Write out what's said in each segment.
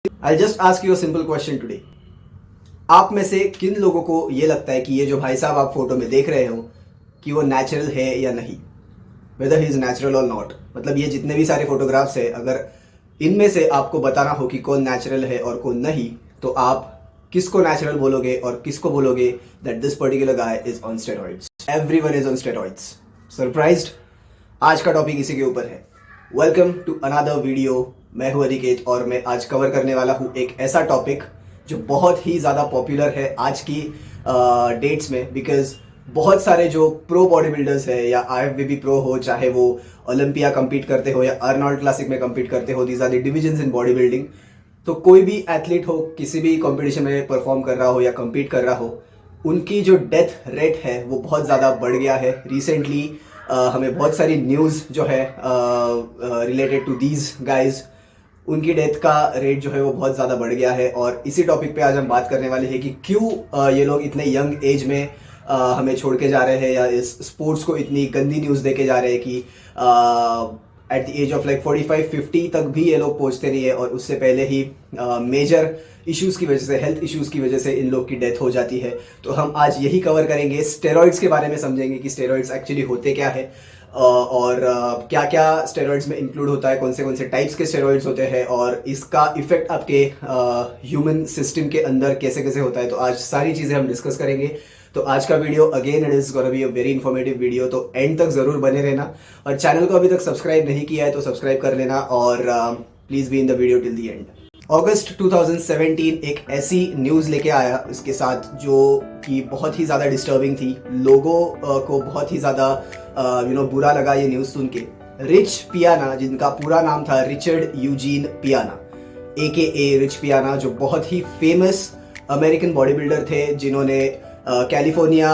I'll just ask you a simple question today. आप में से किन लोगों को ये लगता है कि ये जो भाई साहब आप फोटो में देख रहे हो कि वो नेचुरल है या नहीं, वेदर ही इज नेचुरल और नॉट। मतलब ये जितने भी सारे फोटोग्राफ्स है, अगर इनमें से आपको बताना हो कि कौन नेचुरल है और कौन नहीं, तो आप किसको नेचुरल बोलोगे और किसको बोलोगे that this particular guy is on steroids. Everyone is on steroids. Surprised? आज का टॉपिक इसी के ऊपर है। Welcome to another video. मैं हूं अनिकेत और मैं आज कवर करने वाला हूं एक ऐसा टॉपिक जो बहुत ही ज़्यादा पॉपुलर है आज की डेट्स में, बिकॉज बहुत सारे जो प्रो बॉडी बिल्डर्स है या आईएफबीबी प्रो हो, चाहे वो ओलंपिया compete करते हो या अर्नोल्ड क्लासिक में compete करते हो, these are the divisions in body building. तो कोई भी एथलीट हो, किसी भी कंपटीशन में परफॉर्म कर रहा हो या compete कर रहा हो, उनकी जो डेथ रेट है वो बहुत ज़्यादा बढ़ गया है। रिसेंटली हमें बहुत सारी न्यूज़ जो है रिलेटेड टू दीज गाइज, उनकी डेथ का रेट जो है वो बहुत ज़्यादा बढ़ गया है। और इसी टॉपिक पे आज हम बात करने वाले हैं कि क्यों ये लोग इतने यंग एज में हमें छोड़ के जा रहे हैं या इस स्पोर्ट्स को इतनी गंदी न्यूज़ दे के जा रहे हैं कि at the age of like 45-50 तक भी ये लोग पहुंचते नहीं है, और उससे पहले ही मेजर इश्यूज़ की वजह से, हेल्थ इश्यूज़ की वजह से इन लोग की डेथ हो जाती है। तो हम आज यही कवर करेंगे, स्टेरॉइड्स के बारे में समझेंगे कि स्टेरॉइड्स एक्चुअली होते क्या है और क्या क्या स्टेरॉइड्स में इंक्लूड होता है, कौन से टाइप्स के स्टेरॉइड्स होते हैं और इसका इफेक्ट आपके ह्यूमन सिस्टम के अंदर कैसे कैसे होता है। तो आज सारी चीज़ें हम डिस्कस करेंगे। तो आज का video again it is gonna be a very informative video, तो एंड तक जरूर बने रहना। और चैनल को अभी तक सब्सक्राइब नहीं किया है तो सब्सक्राइब कर लेना और please be in the video till the end. अगस्त 2017 एक ऐसी न्यूज़ लेके आया इसके साथ जो कि बहुत ही ज़्यादा डिस्टर्बिंग थी। लोगों को बहुत ही ज़्यादा बुरा लगा ये न्यूज़ सुन के। रिच पियाना, जिनका पूरा नाम था रिचर्ड यूजीन पियाना AKA रिच पियाना, जो बहुत ही फेमस अमेरिकन बॉडी बिल्डर थे, जिन्होंने कैलिफोर्निया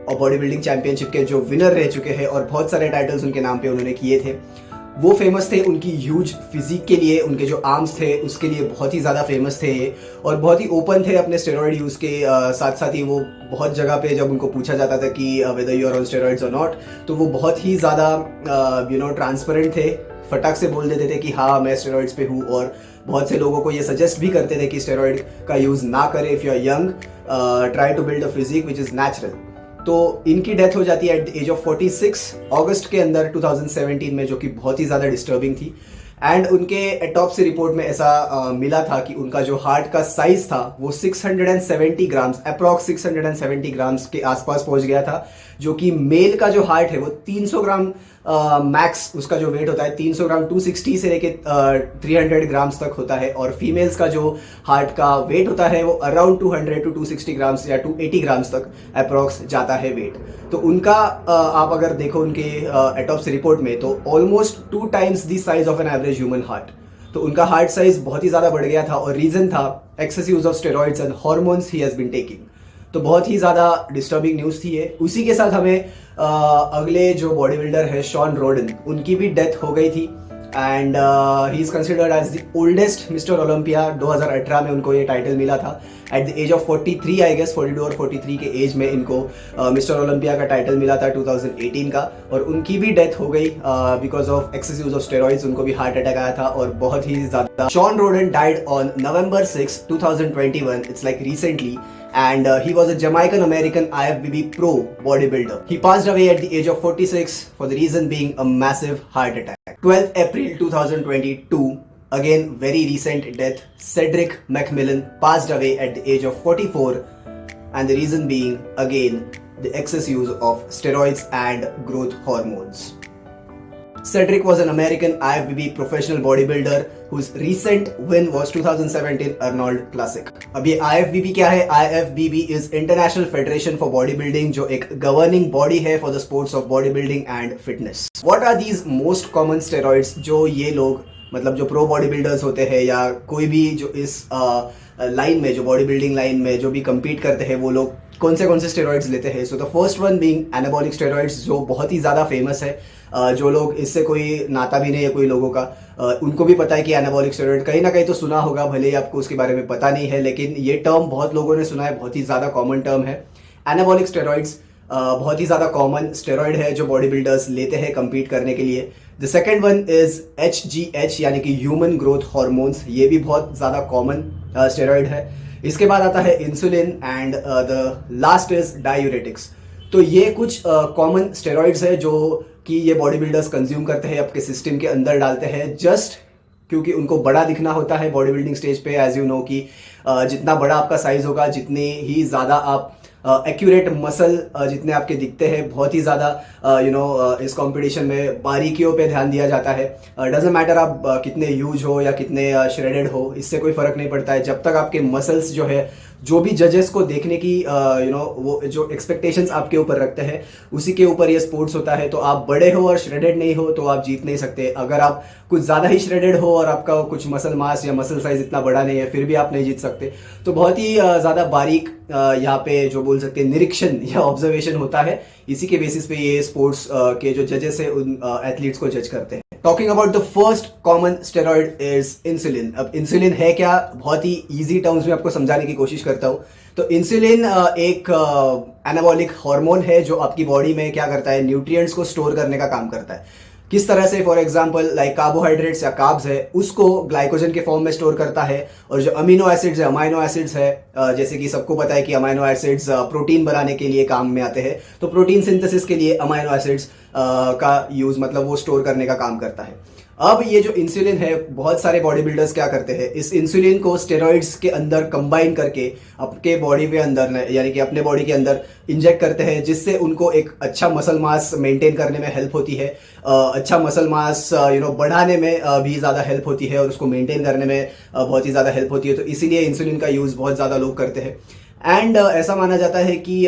और बॉडी बिल्डिंग चैंपियनशिप के जो विनर रह चुके हैं और बहुत सारे टाइटल्स उनके नाम पे उन्होंने किए थे। वो फेमस थे उनकी ह्यूज फिजिक के लिए, उनके जो आर्म्स थे उसके लिए बहुत ही ज़्यादा फेमस थे और बहुत ही ओपन थे अपने स्टेरॉइड यूज़ के साथ साथ ही। वो बहुत जगह पे जब उनको पूछा जाता था कि whether you are on steroids और नॉट, तो वो बहुत ही ज़्यादा ट्रांसपेरेंट थे, फटाक से बोल देते थे कि हाँ मैं स्टेरॉइड्स पे हूँ। और बहुत से लोगों को ये सजेस्ट भी करते थे कि स्टेरॉइड का यूज़ ना करें if you are young, try to build a physique which is natural. तो इनकी डेथ हो जाती है एट द एज ऑफ 46 अगस्त के अंदर 2017 में, जो कि बहुत ही ज़्यादा डिस्टर्बिंग थी। एंड उनके एटॉप्सी रिपोर्ट में ऐसा मिला था कि उनका जो हार्ट का साइज था वो 670 ग्राम्स, अप्रॉक्स 670 ग्राम्स के आसपास पहुंच गया था, जो कि मेल का जो हार्ट है वो 300 ग्राम मैक्स, उसका जो वेट होता है 300 ग्राम 260 से लेके 300 ग्राम्स तक होता है। और फीमेल्स का जो हार्ट का वेट होता है वो अराउंड 200 to 260 ग्राम्स या 280 ग्राम्स तक अप्रॉक्स जाता है वेट। तो उनका आप अगर देखो उनके एटॉप्सी रिपोर्ट में, तो almost 2 times the size of an average human heart. तो उनका हार्ट साइज बहुत ही ज़्यादा बढ़ गया था और रीज़न था excessive use of steroids and hormones he has been taking. तो बहुत ही ज़्यादा डिस्टर्बिंग न्यूज़ थी ये। उसी के साथ हमें अगले जो बॉडी बिल्डर है शॉन रोडन, उनकी भी डेथ हो गई थी and he is considered as the oldest Mister Olympia. 2018 में उनको ये टाइटल मिला था at the age of 43 I guess, 42 और 43 के एज में इनको मिस्टर ओलंपिया का टाइटल मिला था 2018 का। और उनकी भी डेथ हो गई because of excessive use of steroids. उनको भी हार्ट अटैक आया था और बहुत ही ज़्यादा। Shawn Rhoden died on November 6, 2021, it's like recently, and he was a Jamaican American IFBB pro bodybuilder. He passed away at the age of 46 for the reason being a massive heart attack. 12th April 2022, again very recent death, Cedric McMillan passed away at the age of 44, and the reason being again the excess use of steroids and growth hormones. Cedric was an American IFBB professional bodybuilder whose recent win was 2017 Arnold Classic. अब ये IFBB क्या है? IFBB is International Federation for Bodybuilding, जो एक governing body है for the sports of bodybuilding and fitness. What are these most common steroids जो ये लोग, मतलब जो प्रो बॉडी बिल्डर्स होते हैं या कोई भी जो इस लाइन में, जो बॉडी बिल्डिंग लाइन में जो भी compete करते हैं, वो लोग कौन से स्टेरॉइड्स लेते हैं? So the first one being anabolic steroids, जो बहुत ही ज़्यादा फेमस है। जो लोग इससे कोई नाता भी नहीं है कोई लोगों का, उनको भी पता है कि एनाबॉलिक स्टेरॉइड कहीं ना कहीं तो सुना होगा, भले ही आपको उसके बारे में पता नहीं है, लेकिन ये टर्म बहुत लोगों ने सुना है, बहुत ही ज़्यादा कॉमन टर्म है। एनाबॉलिक स्टेरॉइड्स बहुत ही ज़्यादा कॉमन स्टेरॉइड है जो बॉडी बिल्डर्स लेते हैं कम्पीट करने के लिए। The second one is HGH यानी कि ह्यूमन ग्रोथ हॉर्मोन्स, ये भी बहुत ज़्यादा कॉमन स्टेरॉइड है। इसके बाद आता है insulin and the last is diuretics. तो ये कुछ कॉमन स्टेरॉइड्स है जो कि ये बॉडी बिल्डर्स कंज्यूम करते हैं, आपके सिस्टम के अंदर डालते हैं जस्ट क्योंकि उनको बड़ा दिखना होता है बॉडी बिल्डिंग स्टेज पे। एज यू नो कि जितना बड़ा आपका साइज होगा जितनी ही ज़्यादा आप एक्यूरेट मसल जितने आपके दिखते हैं, बहुत ही ज़्यादा इस कंपटीशन में बारीकियों पे ध्यान दिया जाता है। डजेंट मैटर आप कितने ह्यूज हो या कितने श्रेडेड हो, इससे कोई फ़र्क नहीं पड़ता है जब तक आपके मसल्स जो है, जो भी जजेस को देखने की वो जो एक्सपेक्टेशंस आपके ऊपर रखते हैं उसी के ऊपर ये स्पोर्ट्स होता है। तो आप बड़े हो और श्रेडेड नहीं हो तो आप जीत नहीं सकते। अगर आप कुछ ज़्यादा ही श्रेडेड हो और आपका कुछ मसल मास या मसल साइज इतना बड़ा नहीं है फिर भी आप नहीं जीत सकते। तो बहुत ही ज़्यादा बारीक यहाँ पे जो बोल सकते हैं निरीक्षण या ऑब्जर्वेशन होता है, इसी के बेसिस पे ये स्पोर्ट्स के जो जजेस है उन एथलीट्स को जज करते हैं। Talking about the first common steroid is insulin. अब इंसुलिन है क्या, बहुत ही इजी टर्म्स में आपको समझाने की कोशिश करता हूँ। तो इंसुलिन एक एनाबॉलिक हार्मोन है जो आपकी बॉडी में क्या करता है, न्यूट्रिएंट्स को स्टोर करने का काम करता है। किस तरह से, फॉर एग्जांपल लाइक कार्बोहाइड्रेट्स या कार्ब्स है उसको ग्लाइकोजन के फॉर्म में स्टोर करता है, और जो अमीनो एसिड्स है, अमाइनो एसिड्स है, जैसे कि सबको पता है कि अमाइनो एसिड्स प्रोटीन बनाने के लिए काम में आते हैं, तो प्रोटीन सिंथेसिस के लिए अमाइनो एसिड्स का यूज मतलब वो स्टोर करने का काम करता है। अब ये जो इंसुलिन है, बहुत सारे बॉडी बिल्डर्स क्या करते हैं, इस इंसुलिन को स्टेरॉइड्स के अंदर कंबाइन करके अपने बॉडी के अंदर यानी कि अपने बॉडी के अंदर इंजेक्ट करते हैं, जिससे उनको एक अच्छा मसल मास मेंटेन करने में हेल्प होती है, अच्छा मसल मास बढ़ाने में भी ज़्यादा हेल्प होती है और उसको मेंटेन करने में बहुत ही ज़्यादा हेल्प होती है। तो इसीलिए इंसुलिन का यूज़ बहुत ज़्यादा लोग करते हैं। एंड ऐसा माना जाता है कि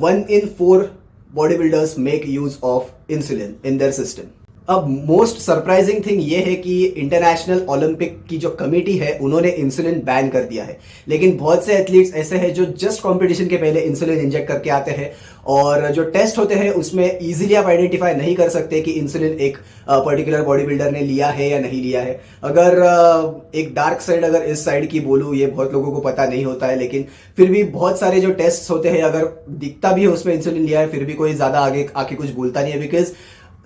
1 in 4 body builders make use of insulin in their system. अब मोस्ट सरप्राइजिंग थिंग ये है कि इंटरनेशनल ओलंपिक की जो कमेटी है उन्होंने इंसुलिन बैन कर दिया है, लेकिन बहुत से एथलीट्स ऐसे हैं जो जस्ट कंपटीशन के पहले इंसुलिन इंजेक्ट करके आते हैं, और जो टेस्ट होते हैं उसमें इजीली आप आइडेंटिफाई नहीं कर सकते कि इंसुलिन एक पर्टिकुलर बॉडी बिल्डर ने लिया है या नहीं लिया है। अगर एक डार्क साइड अगर इस साइड की बोलूँ, ये बहुत लोगों को पता नहीं होता है, लेकिन फिर भी बहुत सारे जो टेस्ट होते हैं अगर दिखता भी है उसमें इंसुलिन लिया है फिर भी कोई ज़्यादा आगे आके कुछ बोलता नहीं है, बिकॉज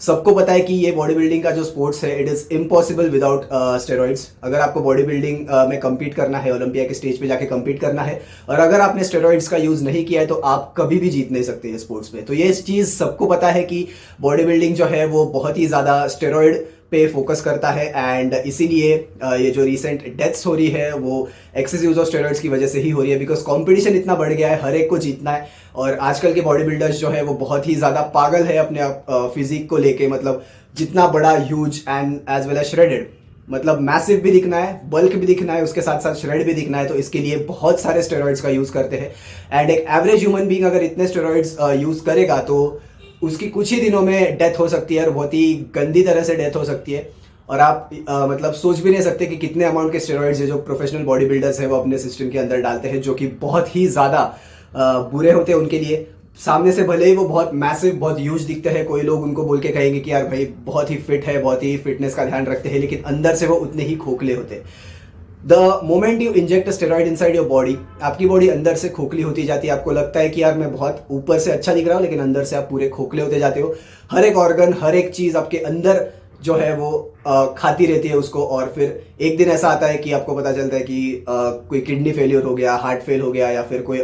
सबको पता है कि ये बॉडी बिल्डिंग का जो स्पोर्ट्स है it is impossible without steroids. अगर आपको बॉडी बिल्डिंग में कम्पीट करना है, ओलंपिया के स्टेज पे जाके कम्पीट करना है, और अगर आपने स्टेरॉइड्स का यूज नहीं किया है तो आप कभी भी जीत नहीं सकते स्पोर्ट्स में। तो ये चीज़ सबको पता है कि बॉडी बिल्डिंग जो है वो बहुत ही ज़्यादा स्टेरॉइड पे फोकस करता है, एंड इसीलिए ये जो रिसेंट डेथ्स हो रही है वो एक्सेस यूज ऑफ स्टेरॉइड्स की वजह से ही हो रही है, बिकॉज कंपटीशन इतना बढ़ गया है, हर एक को जीतना है। और आजकल के बॉडी बिल्डर्स जो है वो बहुत ही ज़्यादा पागल है अपने फिजिक को लेके, मतलब जितना बड़ा huge and as well as shredded, मतलब मैसिव भी दिखना है, बल्क भी दिखना है, उसके साथ साथ श्रेड भी दिखना है, तो इसके लिए बहुत सारे स्टेरॉइड्स का यूज़ करते हैं। एंड एक एवरेज ह्यूमन बीइंग अगर इतने स्टेरॉइड्स यूज़ करेगा तो उसकी कुछ ही दिनों में डेथ हो सकती है, और बहुत ही गंदी तरह से डेथ हो सकती है। और आप मतलब सोच भी नहीं सकते कि कितने अमाउंट के स्टेरॉइड्स है जो प्रोफेशनल बॉडी बिल्डर्स है वो अपने सिस्टम के अंदर डालते हैं, जो कि बहुत ही ज़्यादा बुरे होते हैं उनके लिए। सामने से भले ही वो बहुत मैसिव, बहुत ह्यूज दिखते हैं, कोई लोग उनको बोल के कहेंगे कि यार भाई बहुत ही फिट है, बहुत ही फिटनेस का ध्यान रखते हैं, लेकिन अंदर से वो उतने ही खोखले होते हैं। The moment you inject a steroid inside your body, आपकी बॉडी अंदर से खोखली होती जाती है। आपको लगता है कि यार मैं बहुत ऊपर से अच्छा दिख रहा हूँ, लेकिन अंदर से आप पूरे खोखले होते जाते हो। हर एक ऑर्गन, हर एक चीज़ आपके अंदर जो है वो खाती रहती है उसको, और फिर एक दिन ऐसा आता है कि आपको पता चलता है कि कोई किडनी फेलियर हो गया, हार्ट फेल हो गया, या फिर कोई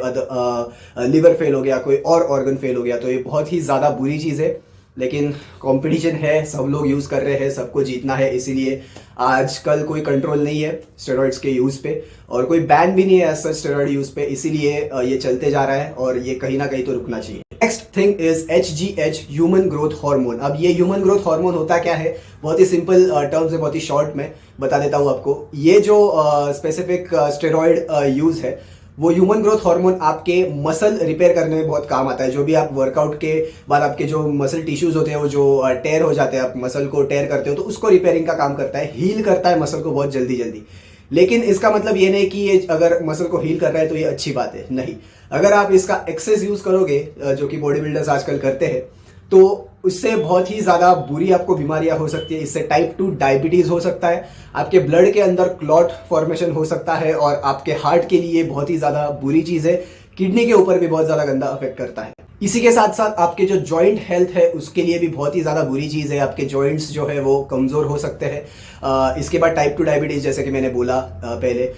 लिवर फेल हो गया, कोई और ऑर्गन फेल हो गया। तो ये बहुत ही ज़्यादा बुरी चीज़ है, लेकिन कंपटीशन है, सब लोग यूज़ कर रहे हैं, सबको जीतना है, इसीलिए आजकल कोई कंट्रोल नहीं है स्टेरॉइड्स के यूज़ पे, और कोई बैन भी नहीं है ऐसा स्टेरॉइड यूज़ पे, इसीलिए ये चलते जा रहा है और ये कहीं ना कहीं तो रुकना चाहिए। Next thing is HGH, human growth hormone. अब ये ह्यूमन ग्रोथ हार्मोन होता क्या है, बहुत ही सिंपल टर्म्स में बहुत ही शॉर्ट में बता देता हूँ आपको। ये जो स्पेसिफिक स्टेरॉइड यूज़ है वो ह्यूमन ग्रोथ हार्मोन आपके मसल रिपेयर करने में बहुत काम आता है। जो भी आप वर्कआउट के बाद आपके जो मसल टिश्यूज होते हैं वो जो टेयर हो जाते हैं, आप मसल को टेयर करते हो तो उसको रिपेयरिंग का काम करता है, हील करता है मसल को बहुत जल्दी जल्दी। लेकिन इसका मतलब ये नहीं कि ये अगर मसल को हील कर रहा है तो ये अच्छी बात है, नहीं। अगर आप इसका एक्सेस यूज करोगे, जो कि बॉडी बिल्डर्स आजकल करते हैं, तो उससे बहुत ही ज़्यादा बुरी आपको बीमारियां हो सकती है। इससे टाइप 2 डायबिटीज़ हो सकता है, आपके ब्लड के अंदर क्लॉट फॉर्मेशन हो सकता है, और आपके हार्ट के लिए बहुत ही ज़्यादा बुरी चीज़ है। किडनी के ऊपर भी बहुत ज़्यादा गंदा अफेक्ट करता है। इसी के साथ साथ आपके जो जॉइंट हेल्थ है उसके लिए भी बहुत ही ज़्यादा बुरी चीज़ है। आपके जॉइंट्स जो है वो कमज़ोर हो सकते हैं। इसके बाद टाइप 2 डायबिटीज़, जैसे कि मैंने बोला पहले।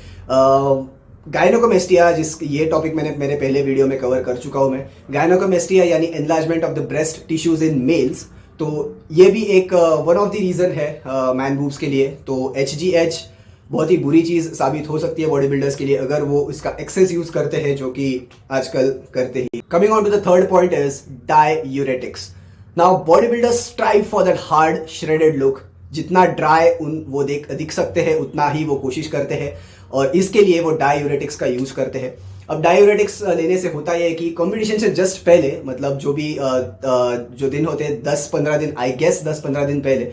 गायनोकोमेस्टिया, जिस ये टॉपिक मैंने मेरे पहले वीडियो में कवर कर चुका हूँ मैं। गायनोकोमेस्टिया यानी enlargement of the breast tissues in males, तो ये भी एक वन ऑफ द रीज़न है मैन बूब्स के लिए। तो HGH बहुत ही बुरी चीज़ साबित हो सकती है बॉडी बिल्डर्स के लिए अगर वो इसका एक्सेस यूज करते हैं, जो कि आजकल करते ही। Coming on to the third point is diuretics. Now body builders strive for that hard shredded look. जितना ड्राई वो दिख सकते हैं उतना ही वो कोशिश करते हैं, और इसके लिए वो डाययूरेटिक्स का यूज करते हैं। अब डाययूरेटिक्स लेने से होता यह है कि कंपटीशन से जस्ट पहले, मतलब जो भी जो दिन होते हैं 10-15 दिन, आई गेस 10-15 दिन पहले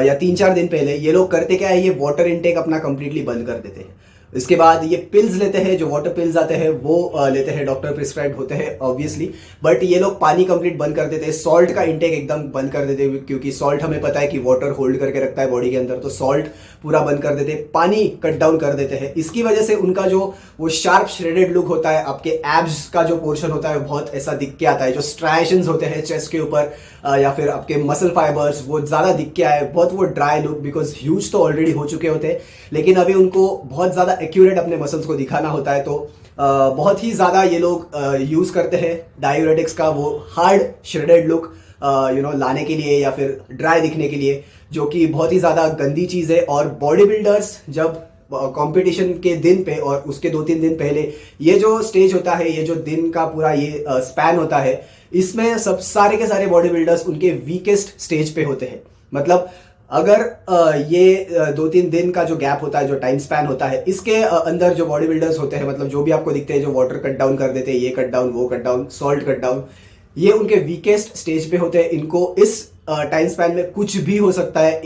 या 3-4 दिन पहले, ये लोग करते क्या है, ये वाटर इनटेक अपना कंप्लीटली बंद कर देते हैं। इसके बाद ये पिल्स लेते हैं, जो वाटर पिल्स आते हैं वो लेते हैं, डॉक्टर प्रिस्क्राइब होते हैं ऑब्वियसली। बट ये लोग पानी कंप्लीट बंद कर देते हैं, सॉल्ट का इंटेक एकदम बंद कर देते हैं, क्योंकि सॉल्ट हमें पता है कि वाटर होल्ड करके रखता है बॉडी के अंदर, तो सॉल्ट पूरा बंद कर देते हैं, पानी कट डाउन कर देते हैं। इसकी वजह से उनका जो वो शार्प श्रेडेड लुक होता है, आपके एब्स का जो पोर्शन होता है बहुत ऐसा दिख के आता है। जो स्ट्राइशंस होते हैं चेस्ट के ऊपर या फिर आपके मसल फाइबर्स, वो ज़्यादा दिख के आए, बहुत वो ड्राई लुक, बिकॉज ह्यूज तो ऑलरेडी हो चुके होते हैं, लेकिन अभी उनको बहुत ज़्यादा एक्यूरेट अपने मसल्स को दिखाना होता है। तो बहुत ही ज़्यादा ये लोग यूज़ करते हैं डाययूरेटिक्स का, वो हार्ड श्रेडेड लुक लाने के लिए या फिर ड्राई दिखने के लिए, जो कि बहुत ही ज़्यादा गंदी चीज़ है। और बॉडी बिल्डर्स जब कंपटीशन के दिन पे और उसके 2-3 दिन पहले ये जो स्टेज होता है, ये जो दिन का पूरा ये स्पैन होता है, इसमें सब सारे के सारे बॉडी बिल्डर्स उनके वीकेस्ट स्टेज पे होते हैं। मतलब अगर ये 2-3 दिन का जो गैप होता है, जो टाइम स्पैन होता है, इसके अंदर जो बॉडी बिल्डर्स होते हैं, मतलब जो भी आपको दिखते हैं, जो वाटर कट डाउन कर देते हैं, ये कट डाउन, वो cut down, salt cut down, ये उनके वीकेस्ट स्टेज पे होते हैं। इनको इस टाइम स्पैन में कुछ भी हो सकता है,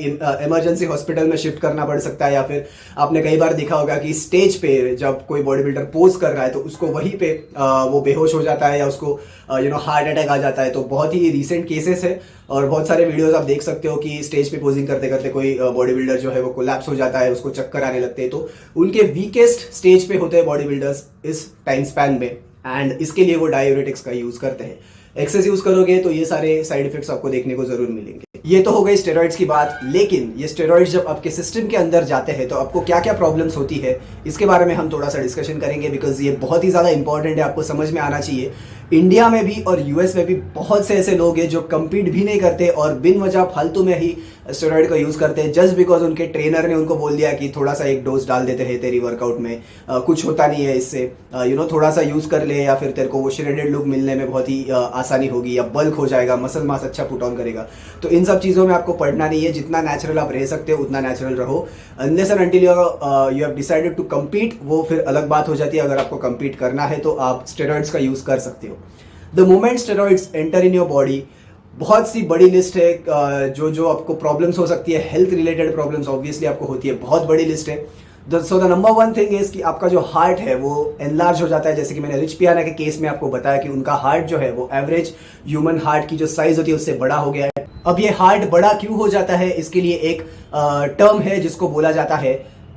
इमरजेंसी हॉस्पिटल में शिफ्ट करना पड़ सकता है, या फिर आपने कई बार देखा होगा कि स्टेज पे जब कोई बॉडी बिल्डर पोज कर रहा है तो उसको वहीं पे वो बेहोश हो जाता है, या उसको हार्ट अटैक आ जाता है। तो बहुत ही रिसेंट केसेस है और बहुत सारे वीडियोस आप देख सकते हो कि स्टेज पे पोजिंग करते करते कोई बॉडी बिल्डर जो है वो कोलैप्स हो जाता है, उसको चक्कर आने लगते हैं। तो उनके वीकेस्ट स्टेज पे होते हैं बॉडी बिल्डर्स इस टाइम स्पैन में, एंड इसके लिए वो डाययूरेटिक्स का यूज करते हैं। एक्सेस यूज करोगे तो ये सारे साइड इफेक्ट्स आपको देखने को जरूर मिलेंगे। ये तो हो गई स्टेरॉइड्स की बात, लेकिन ये स्टेरॉइड्स जब आपके सिस्टम के अंदर जाते हैं तो आपको क्या क्या प्रॉब्लम्स होती है, इसके बारे में हम थोड़ा सा डिस्कशन करेंगे, बिकॉज ये बहुत ही ज़्यादा इंपॉर्टेंट है, आपको समझ में आना चाहिए। इंडिया में भी और यूएस में भी बहुत से ऐसे लोग हैं जो कम्पीट भी नहीं करते और बिन वजह फालतू में ही स्टेरॉइड का यूज़ करते हैं, जस्ट बिकॉज उनके ट्रेनर ने उनको बोल दिया कि थोड़ा सा एक डोज डाल देते हैं तेरी वर्कआउट में, कुछ होता नहीं है इससे, थोड़ा सा यूज़ कर ले, या फिर तेरे को वो श्रेडेड लुक मिलने में बहुत ही आसानी होगी, या बल्क हो जाएगा, मसल मास अच्छा पुट ऑन करेगा। तो इन सब चीज़ों में आपको पढ़ना नहीं है, जितना नेचुरल आप रह सकते हो उतना नेचुरल रहो। Unless and until you have decided to compete, वो फिर अलग बात हो जाती है। अगर आपको कम्पीट करना है तो आप स्टेरॉइड्स का यूज़ कर सकते हो। The moment steroids enter in your body, बहुत सी बड़ी लिस्ट है जो आपको प्रॉब्लम्स हो सकती है, हेल्थ रिलेटेड प्रॉब्लम्स ऑब्वियसली आपको होती है, बहुत बड़ी लिस्ट है। So the number 1 thing is कि आपका जो हार्ट है वो एनलार्ज हो जाता है। जैसे कि मैंने रिच पियाना के केस में आपको बताया कि उनका हार्ट जो है वो एवरेज ह्यूमन हार्ट की जो साइज होती है उससे बड़ा हो गया है। अब ये हार्ट बड़ा क्यों हो जाता है, इसके लिए एक टर्म है जिसको बोला जाता है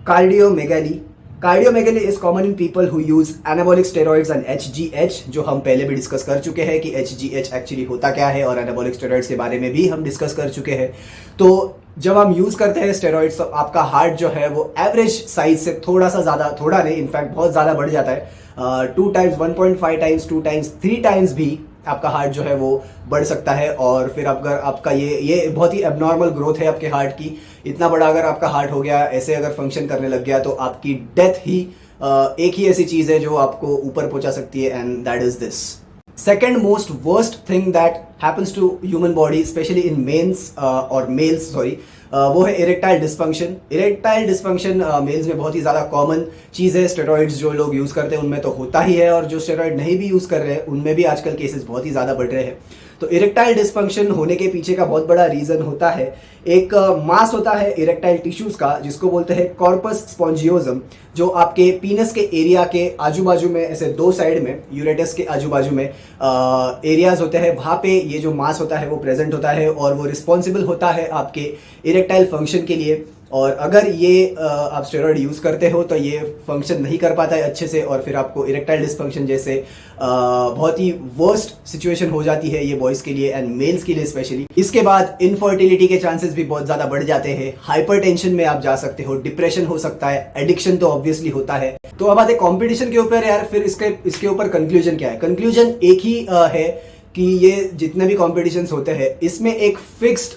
cardiomegaly. Cardiomegaly is common in people who use anabolic steroids and HGH, जो हम पहले भी डिस्कस कर चुके हैं कि HGH एक्चुअली होता क्या है, और एनाबॉलिक स्टेरॉइड्स के बारे में भी हम डिस्कस कर चुके हैं। तो जब हम यूज करते हैं स्टेरॉइड्स तो आपका हार्ट जो है वो एवरेज साइज से थोड़ा सा ज्यादा, थोड़ा नहीं इनफैक्ट बहुत ज्यादा बढ़ जाता है। 2 टाइम्स, 1.5 टाइम्स, 2 टाइम्स, 3 टाइम्स भी आपका हार्ट जो है वो बढ़ सकता है। और फिर अगर आपका ये बहुत ही एबनॉर्मल ग्रोथ है आपके हार्ट की, इतना बड़ा अगर आपका हार्ट हो गया, ऐसे अगर फंक्शन करने लग गया, तो आपकी डेथ ही एक ही ऐसी चीज है जो आपको ऊपर पहुंचा सकती है, and that is this. Second most worst thing that happens to human body, especially in males, वो है erectile dysfunction. Erectile dysfunction males में बहुत ही ज़्यादा कॉमन चीज़ है। स्टेरॉइड्स जो लोग यूज़ करते हैं उनमें तो होता ही है, और जो स्टेरॉइड नहीं भी यूज़ कर रहे हैं उनमें भी आजकल केसेस बहुत ही ज़्यादा बढ़ रहे हैं। तो इरेक्टाइल डिस्फंक्शन होने के पीछे का बहुत बड़ा रीज़न होता है, एक मास होता है इरेक्टाइल टिश्यूज़ का, जिसको बोलते हैं कॉर्पस स्पॉन्जियोजम, जो आपके पीनस के एरिया के आजू बाजू में, ऐसे 2 साइड में, यूरेटस के आजू बाजू में एरियाज होते हैं, वहाँ पे ये जो मास होता है वो प्रेजेंट होता है, और वो रिस्पॉन्सिबल होता है आपके इरेक्टाइल फंक्शन के लिए। और अगर ये आप स्टेरॉइड यूज़ करते हो तो ये फंक्शन नहीं कर पाता है अच्छे से, और फिर आपको इरेक्टाइल डिसफंक्शन जैसे बहुत ही वर्स्ट सिचुएशन हो जाती है ये बॉयज़ के लिए एंड मेल्स के लिए स्पेशली। इसके बाद इनफर्टिलिटी के चांसेस भी बहुत ज़्यादा बढ़ जाते हैं, हाइपरटेंशन में आप जा सकते हो, डिप्रेशन हो सकता है, एडिक्शन तो ऑब्वियसली होता है। तो अब आते कंपटीशन के ऊपर यार, फिर इसके ऊपर कंक्लूजन क्या है? कंक्लूजन एक ही है कि ये जितने भी कॉम्पिटिशन्स होते हैं इसमें एक फिक्स्ड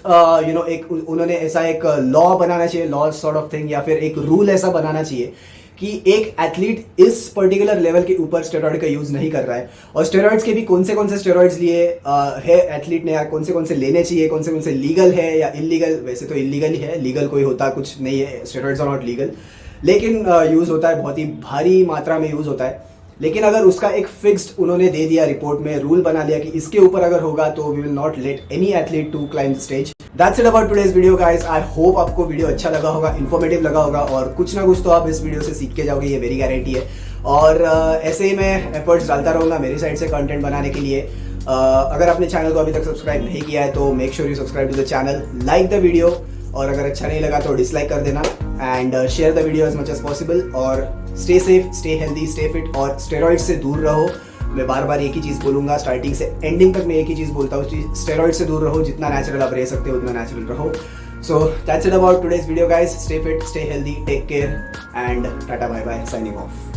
एक उन्होंने ऐसा एक लॉ बनाना चाहिए, लॉ सॉर्ट ऑफ थिंग, या फिर एक रूल ऐसा बनाना चाहिए कि एक एथलीट इस पर्टिकुलर लेवल के ऊपर स्टेरॉइड का यूज नहीं कर रहा है। और स्टेरॉइड्स के भी कौन से स्टेरॉइड्स लिए है एथलीट ने, या कौन से लेने चाहिए, कौन से लीगल है या इलीगल। वैसे तो इलीगल ही है, लीगल कोई होता कुछ नहीं है, स्टेरॉइड्स आर नॉट लीगल, लेकिन यूज होता है, बहुत ही भारी मात्रा में यूज होता है। लेकिन अगर उसका एक फिक्स्ड उन्होंने दे दिया, रिपोर्ट में रूल बना लिया कि इसके ऊपर अगर होगा तो we will not let any athlete to climb the stage. That's it about today's video guys. I hope आपको वीडियो अच्छा लगा होगा, इन्फॉर्मेटिव लगा होगा, और कुछ ना कुछ तो आप इस वीडियो से सीख के जाओगे, ये मेरी गारंटी है। और ऐसे ही मैं एफर्ट्स डालता रहूँगा मेरी साइड से कंटेंट बनाने के लिए। अगर आपने चैनल को अभी तक सब्सक्राइब नहीं किया है तो make sure you subscribe to the channel, like the video, और अगर अच्छा नहीं लगा तो डिसलाइक कर देना, and share the video as much as possible. और stay safe, stay healthy, stay fit, और स्टेरॉइड से दूर रहो। मैं बार बार एक ही चीज़ बोलूँगा, स्टार्टिंग से एंडिंग तक मैं एक ही चीज़ बोलता हूँ, स्टेरॉइड से दूर रहो, जितना नेचुरल आप रह सकते हो उतना नेचुरल रहो। So that's it about today's video guys. Stay fit, stay healthy, take care, and tata bye bye, signing of.